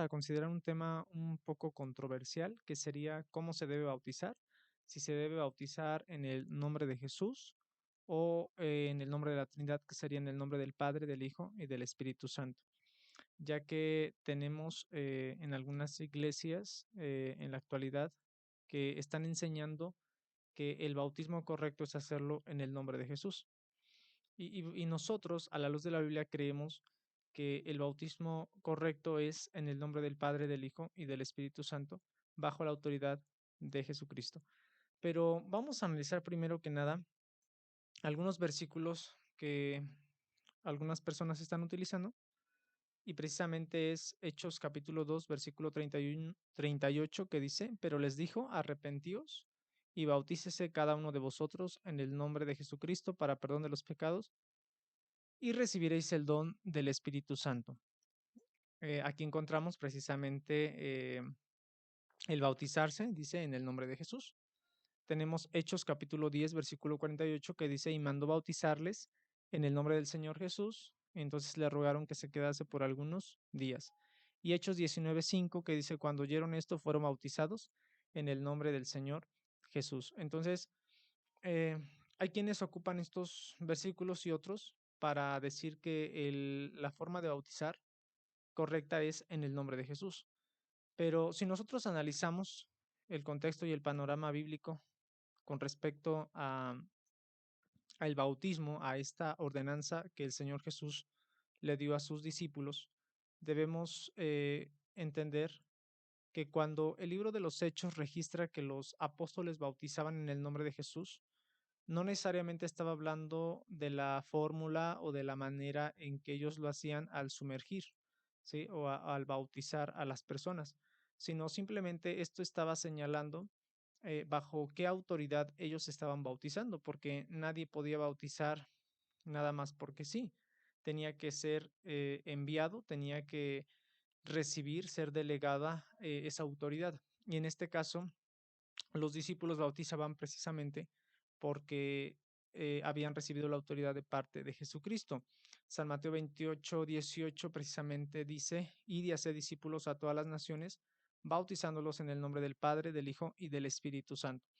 a considerar un tema un poco controversial, que sería cómo se debe bautizar, si se debe bautizar en el nombre de Jesús o en el nombre de la Trinidad, que sería en el nombre del Padre, del Hijo y del Espíritu Santo, ya que tenemos en algunas iglesias en la actualidad que están enseñando que el bautismo correcto es hacerlo en el nombre de Jesús. Y nosotros, a la luz de la Biblia, creemos que el bautismo correcto es en el nombre del Padre, del Hijo y del Espíritu Santo, bajo la autoridad de Jesucristo. Pero vamos a analizar primero que nada algunos versículos que algunas personas están utilizando, y precisamente es Hechos capítulo 2 versículo 31, 38, que dice: pero les dijo, arrepentíos y bautícese cada uno de vosotros en el nombre de Jesucristo para perdón de los pecados, y recibiréis el don del Espíritu Santo. Aquí encontramos precisamente el bautizarse, dice, en el nombre de Jesús. Tenemos Hechos capítulo 10, versículo 48, que dice: y mandó bautizarles en el nombre del Señor Jesús. Entonces le rogaron que se quedase por algunos días. Y Hechos 19, 5, que dice: cuando oyeron esto, fueron bautizados en el nombre del Señor Jesús. Entonces, eh, hay quienes ocupan estos versículos y otros para decir que la forma de bautizar correcta es en el nombre de Jesús. Pero si nosotros analizamos el contexto y el panorama bíblico con respecto al bautismo, a esta ordenanza que el Señor Jesús le dio a sus discípulos, debemos entender que cuando el libro de los Hechos registra que los apóstoles bautizaban en el nombre de Jesús, no necesariamente estaba hablando de la fórmula o de la manera en que ellos lo hacían al sumergir, ¿sí? O al bautizar a las personas, sino simplemente esto estaba señalando bajo qué autoridad ellos estaban bautizando, porque nadie podía bautizar nada más porque sí. Tenía que ser enviado, tenía que recibir, ser delegada esa autoridad. Y en este caso, los discípulos bautizaban precisamente porque habían recibido la autoridad de parte de Jesucristo. San Mateo 28, 18 precisamente dice: id y haced discípulos a todas las naciones, bautizándolos en el nombre del Padre, del Hijo y del Espíritu Santo.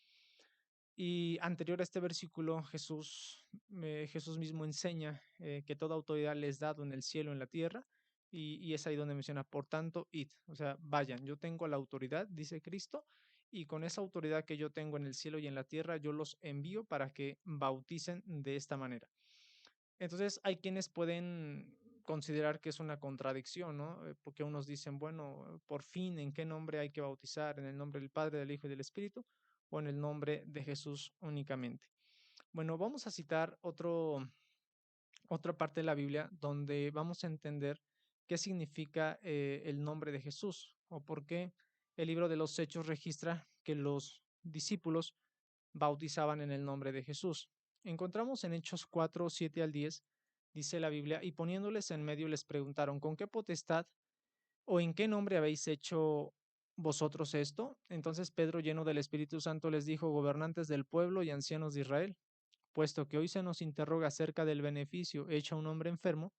Y anterior a este versículo, Jesús mismo enseña que toda autoridad les es dado en el cielo, en la tierra, y es ahí donde menciona: por tanto, id, o sea, vayan, yo tengo la autoridad, dice Cristo, y con esa autoridad que yo tengo en el cielo y en la tierra, yo los envío para que bauticen de esta manera. Entonces, hay quienes pueden considerar que es una contradicción, ¿no? Porque unos dicen, bueno, por fin, ¿en qué nombre hay que bautizar? ¿En el nombre del Padre, del Hijo y del Espíritu, o en el nombre de Jesús únicamente? Bueno, vamos a citar otra parte de la Biblia donde vamos a entender qué significa el nombre de Jesús, o por qué el libro de los Hechos registra que los discípulos bautizaban en el nombre de Jesús. Encontramos en Hechos 4, 7 al 10, dice la Biblia: y poniéndoles en medio les preguntaron: ¿con qué potestad o en qué nombre habéis hecho vosotros esto? Entonces Pedro, lleno del Espíritu Santo, les dijo: gobernantes del pueblo y ancianos de Israel, puesto que hoy se nos interroga acerca del beneficio hecho a un hombre enfermo,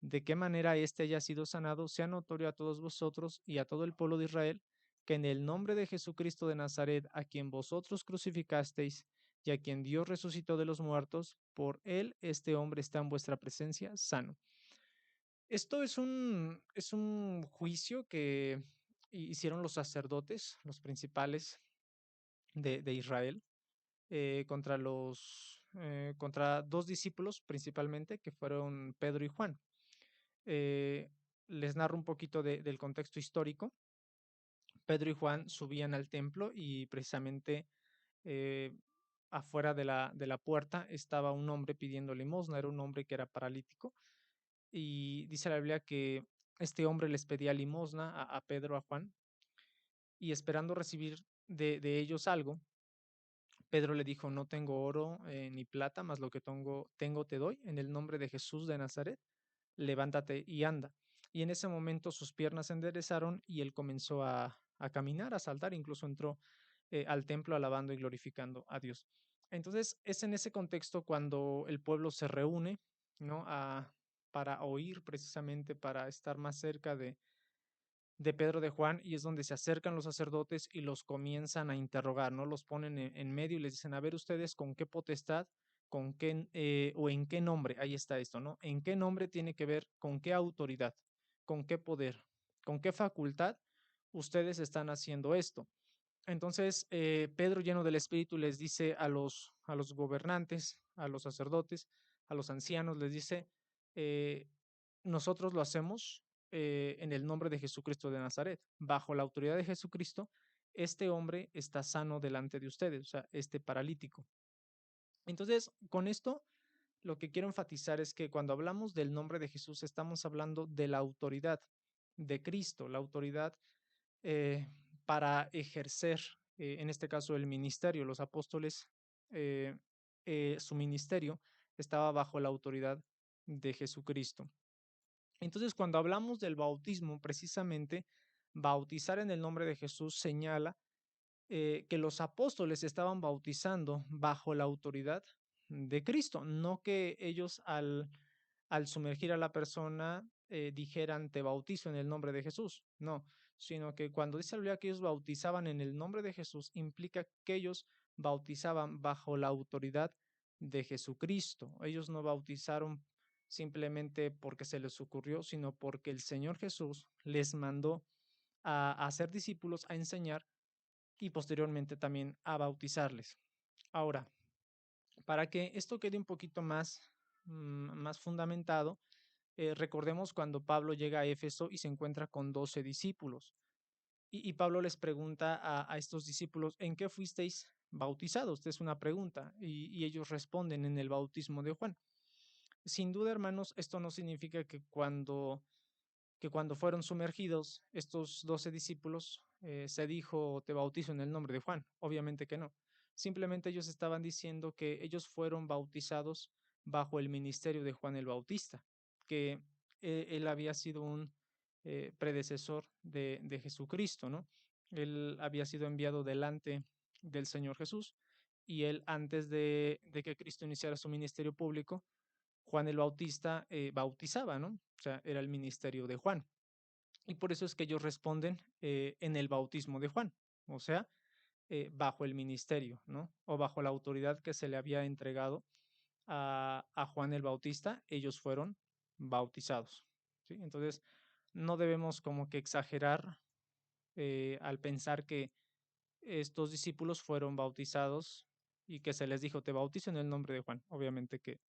de qué manera éste haya sido sanado, sea notorio a todos vosotros y a todo el pueblo de Israel, que en el nombre de Jesucristo de Nazaret, a quien vosotros crucificasteis y a quien Dios resucitó de los muertos, por él este hombre está en vuestra presencia sano. Esto es un juicio que hicieron los sacerdotes, los principales de Israel, contra dos discípulos principalmente, que fueron Pedro y Juan. Eh, Les narro un poquito del contexto histórico. Pedro y Juan subían al templo y precisamente eh, afuera de la puerta estaba un hombre pidiendo limosna. Era un hombre que era paralítico, y dice la Biblia que este hombre les pedía limosna a Pedro, a Juan, y esperando recibir de ellos algo, Pedro le dijo: no tengo oro ni plata, mas lo que tengo te doy. En el nombre de Jesús de Nazaret, levántate y anda. Y en ese momento sus piernas se enderezaron y él comenzó a caminar, a saltar, incluso entró al templo alabando y glorificando a Dios. Entonces, es en ese contexto cuando el pueblo se reúne, ¿no? Para oír, precisamente para estar más cerca de Pedro de Juan, y es donde se acercan los sacerdotes y los comienzan a interrogar, ¿no? Los ponen en medio y les dicen, a ver ustedes con qué potestad, con qué o en qué nombre, ahí está esto, ¿no? ¿En qué nombre tiene que ver, con qué autoridad, con qué poder, con qué facultad ustedes están haciendo esto? Entonces, Pedro, lleno del Espíritu, les dice a los gobernantes, a los sacerdotes, a los ancianos, les dice, eh, nosotros lo hacemos en el nombre de Jesucristo de Nazaret. Bajo la autoridad de Jesucristo, este hombre está sano delante de ustedes, o sea, este paralítico. Entonces, con esto, lo que quiero enfatizar es que cuando hablamos del nombre de Jesús, estamos hablando de la autoridad de Cristo, la autoridad eh, para ejercer, en este caso, el ministerio. Los apóstoles, eh, su ministerio estaba bajo la autoridad de Jesucristo. Entonces, cuando hablamos del bautismo, precisamente, bautizar en el nombre de Jesús señala que los apóstoles estaban bautizando bajo la autoridad de Cristo, no que ellos al sumergir a la persona dijeran te bautizo en el nombre de Jesús, no, sino que cuando dice la Biblia que ellos bautizaban en el nombre de Jesús, implica que ellos bautizaban bajo la autoridad de Jesucristo. Ellos no bautizaron simplemente porque se les ocurrió, sino porque el Señor Jesús les mandó a hacer discípulos, a enseñar y posteriormente también a bautizarles. Ahora, para que esto quede un poquito más fundamentado, recordemos cuando Pablo llega a Éfeso y se encuentra con 12 discípulos. Y Pablo les pregunta a estos discípulos, ¿en qué fuisteis bautizados? Esta es una pregunta. Y ellos responden en el bautismo de Juan. Sin duda, hermanos, esto no significa que cuando fueron sumergidos estos 12 discípulos, se dijo, te bautizo en el nombre de Juan. Obviamente que no. Simplemente ellos estaban diciendo que ellos fueron bautizados bajo el ministerio de Juan el Bautista, que él había sido un predecesor de Jesucristo, ¿no? Él había sido enviado delante del Señor Jesús y él antes de que Cristo iniciara su ministerio público, Juan el Bautista bautizaba, ¿no? O sea, era el ministerio de Juan. Y por eso es que ellos responden en el bautismo de Juan, o sea, bajo el ministerio, ¿no? O bajo la autoridad que se le había entregado a Juan el Bautista, ellos fueron bautizados, ¿sí? Entonces, no debemos como que exagerar al pensar que estos discípulos fueron bautizados y que se les dijo, te bautizo en el nombre de Juan. Obviamente que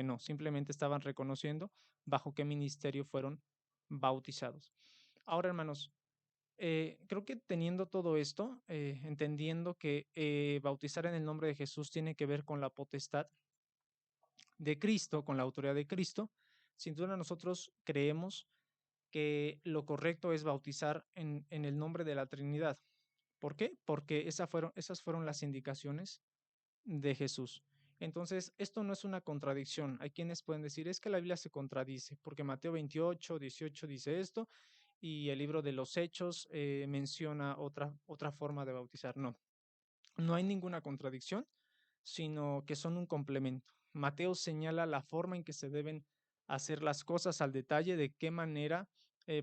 no, simplemente estaban reconociendo bajo qué ministerio fueron bautizados. Ahora, hermanos, creo que teniendo todo esto, entendiendo que bautizar en el nombre de Jesús tiene que ver con la potestad de Cristo, con la autoridad de Cristo, sin duda nosotros creemos que lo correcto es bautizar en el nombre de la Trinidad. ¿Por qué? Porque esas fueron las indicaciones de Jesús. Entonces, esto no es una contradicción. Hay quienes pueden decir, es que la Biblia se contradice, porque Mateo 28, 18 dice esto, y el libro de los Hechos menciona otra forma de bautizar. No, no hay ninguna contradicción, sino que son un complemento. Mateo señala la forma en que se deben hacer las cosas al detalle, de qué manera,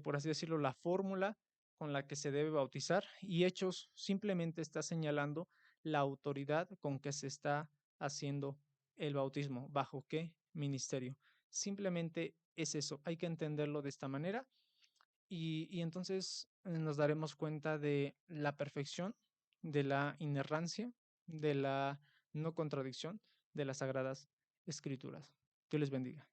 por así decirlo, la fórmula con la que se debe bautizar, y Hechos simplemente está señalando la autoridad con que se está haciendo el bautismo, bajo qué ministerio. Simplemente es eso, hay que entenderlo de esta manera y entonces nos daremos cuenta de la perfección, de la inerrancia, de la no contradicción de las Sagradas Escrituras. Dios les bendiga.